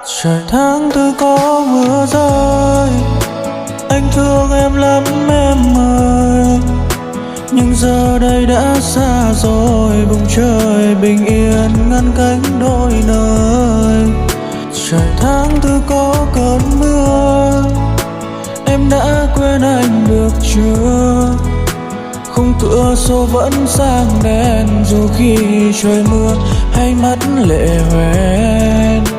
Trời tháng tư có mưa rơi, anh thương em lắm em ơi. Nhưng giờ đây đã xa rồi, vùng trời bình yên ngăn cánh đôi nơi. Trời tháng tư có cơn mưa, em đã quên anh được chưa? Khung cửa sổ vẫn sáng đèn dù khi trời mưa hay mắt lệ hoen.